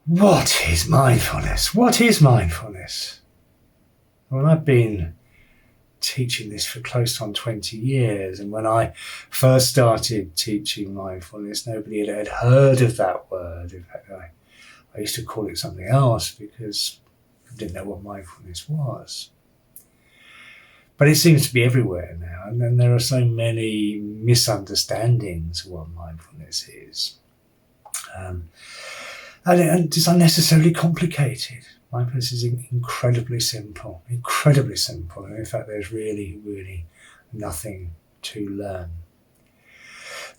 What is mindfulness? What is mindfulness? Well, I've been teaching this for close on 20 years, and when I first started teaching mindfulness, nobody had heard of that word. In fact, I used to call it something else because I didn't know what mindfulness was. But it seems to be everywhere now, and then there are so many misunderstandings of what mindfulness is. And it's unnecessarily complicated. Mindfulness is incredibly simple, and in fact there's really nothing to learn.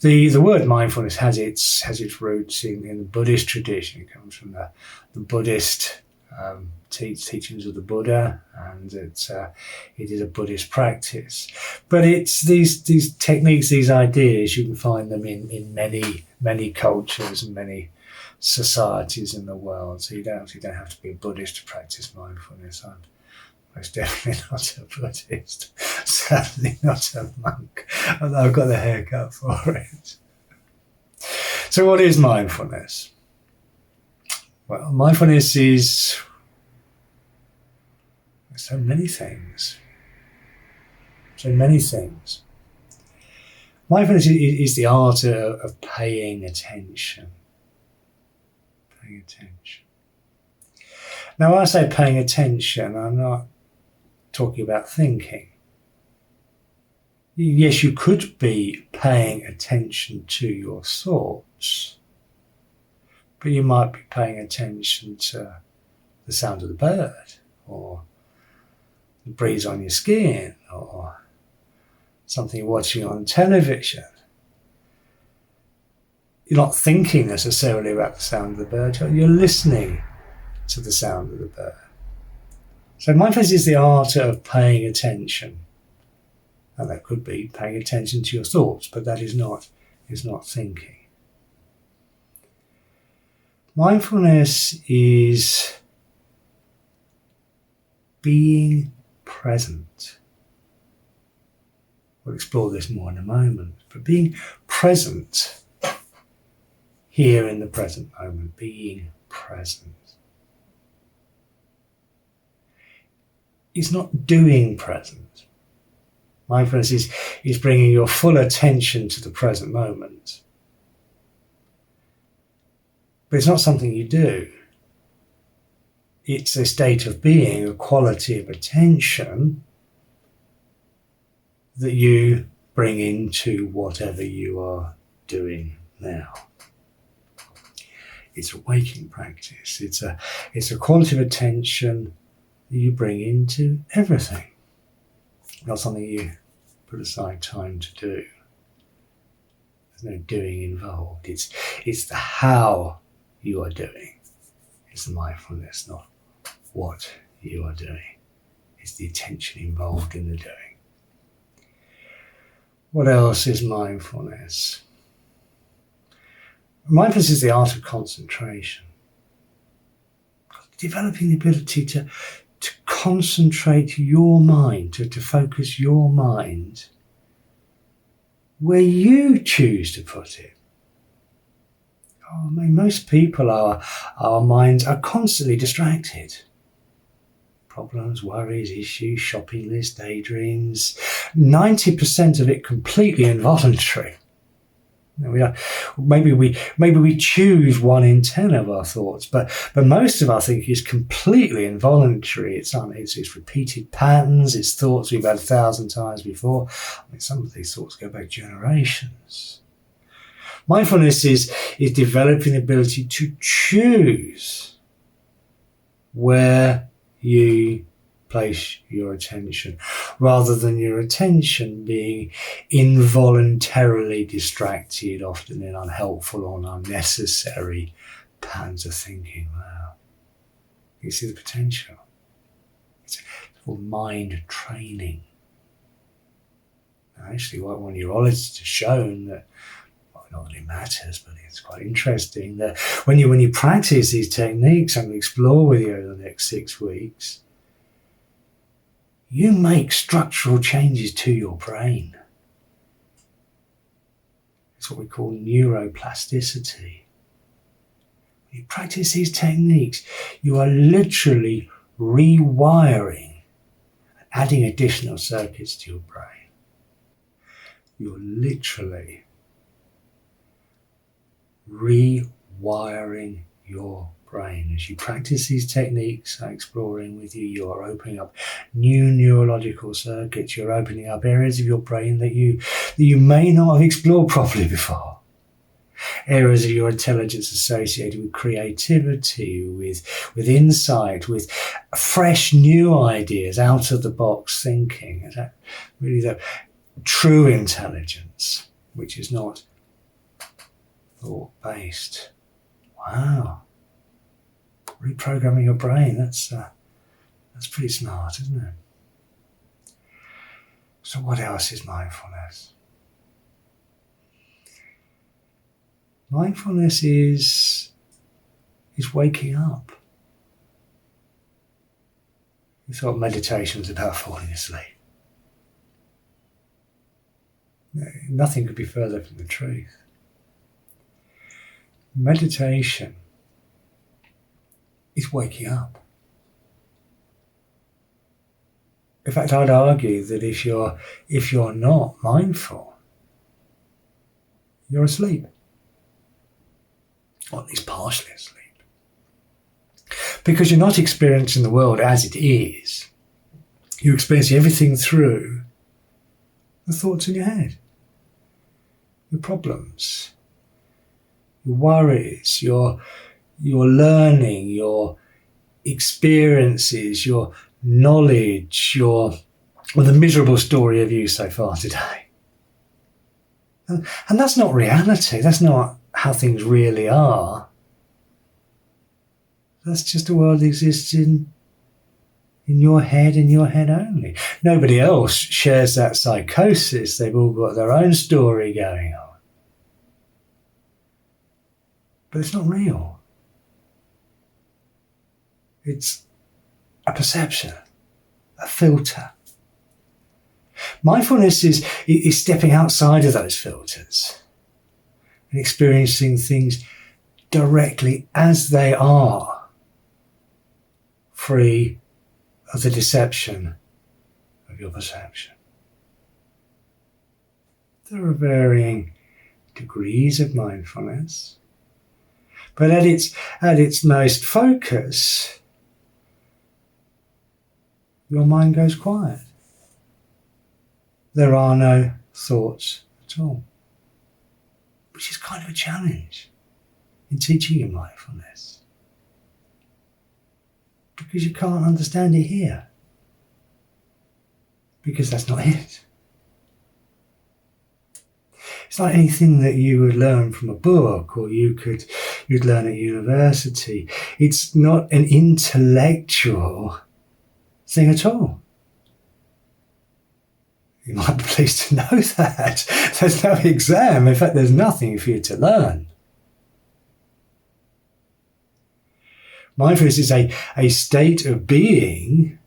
The word mindfulness has its roots in the Buddhist tradition. It comes from the Buddhist teachings of the Buddha, and it is a Buddhist practice. But it's these techniques, these ideas, you can find them in many cultures and many societies in the world. So you don't have to be a Buddhist to practice mindfulness. I'm most definitely not a Buddhist, certainly not a monk, although I've got the haircut for it. So what is mindfulness? Well, mindfulness is so many things. Mindfulness is the art of paying attention. Now, when I say paying attention, I'm not talking about thinking. Yes, you could be paying attention to your thoughts, but you might be paying attention to the sound of the bird, or the breeze on your skin, or something you're watching on television. You're not thinking necessarily about the sound of the bird, you're listening to the sound of the bird. So mindfulness is the art of paying attention. And that could be paying attention to your thoughts, but that is not thinking. Mindfulness is being present. We'll explore this more in a moment, but being present here in the present moment, being present. It's not doing present. Mindfulness is bringing your full attention to the present moment. But it's not something you do. It's a state of being, a quality of attention that you bring into whatever you are doing now. It's a waking practice. It's a quality of attention that you bring into everything. Not something you put aside time to do. There's no doing involved. It's the how you are doing. It's the mindfulness, not what you are doing. It's the attention involved in the doing. What else is mindfulness? Mindfulness is the art of concentration. Developing the ability to concentrate your mind, to focus your mind where you choose to put it. I mean, most people, our minds are constantly distracted. Problems, worries, issues, shopping lists, daydreams. 90% of it completely involuntary. Maybe we choose 1 in 10 of our thoughts, but most of our thinking is completely involuntary. It's repeated patterns. It's thoughts we've had 1,000 times before. I mean, some of these thoughts go back generations. Mindfulness is developing the ability to choose where you place your attention, rather than your attention being involuntarily distracted, often in unhelpful or unnecessary patterns of thinking. Wow. You see the potential. It's called mind training. Now, actually, one neurologist has shown that, not that it matters, but it's quite interesting that when you practice these techniques, and we explore with you over the next 6 weeks, you make structural changes to your brain. It's what we call neuroplasticity. You practice these techniques, you are literally rewiring, adding additional circuits to your brain. You're literally rewiring your brain. As you practice these techniques I'm exploring with you, you're opening up new neurological circuits. You're opening up areas of your brain that you may not have explored properly before. Areas of your intelligence associated with creativity, with insight, with fresh new ideas, out of the box thinking. Is that really the true intelligence, which is not thought based? Wow. Reprogramming your brain, that's pretty smart, isn't it? So what else is mindfulness? Mindfulness is waking up. You thought meditation was about falling asleep. Nothing could be further from the truth. Meditation is waking up. In fact, I'd argue that if you're not mindful, you're asleep. Or at least partially asleep. Because you're not experiencing the world as it is. You're experiencing everything through the thoughts in your head. Your problems, your worries, your learning, your experiences, your knowledge, the miserable story of you so far today. And that's not reality. That's not how things really are. That's just a world that exists in your head and your head only. Nobody else shares that psychosis. They've all got their own story going on. But it's not real. It's a perception, a filter. Mindfulness is stepping outside of those filters and experiencing things directly as they are, free of the deception of your perception. There are varying degrees of mindfulness, but at its most focus, your mind goes quiet. There are no thoughts at all, which is kind of a challenge in teaching you mindfulness, because you can't understand it here, because that's not it. It's like anything that you would learn from a book or you'd learn at university. It's not an intellectual thing at all. You might be pleased to know that. There's no exam. In fact, there's nothing for you to learn. Mindfulness is a state of being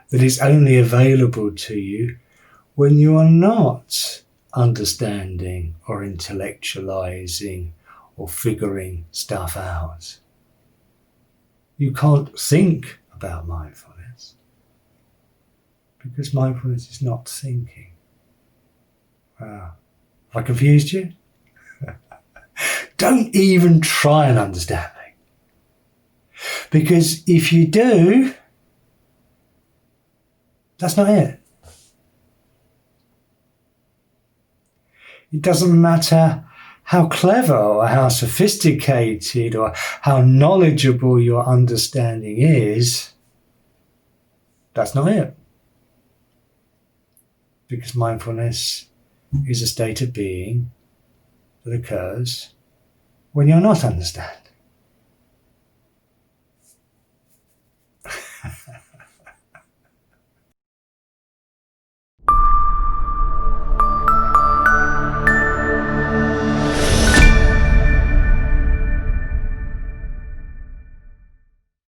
that is only available to you when you are not understanding or intellectualizing or figuring stuff out. You can't think about mindfulness because mindfulness is not thinking. Wow. Have I confused you? Don't even try and understand me. Because if you do, that's not it. It doesn't matter how clever or how sophisticated or how knowledgeable your understanding is, that's not it. Because mindfulness is a state of being that occurs when you're not understanding.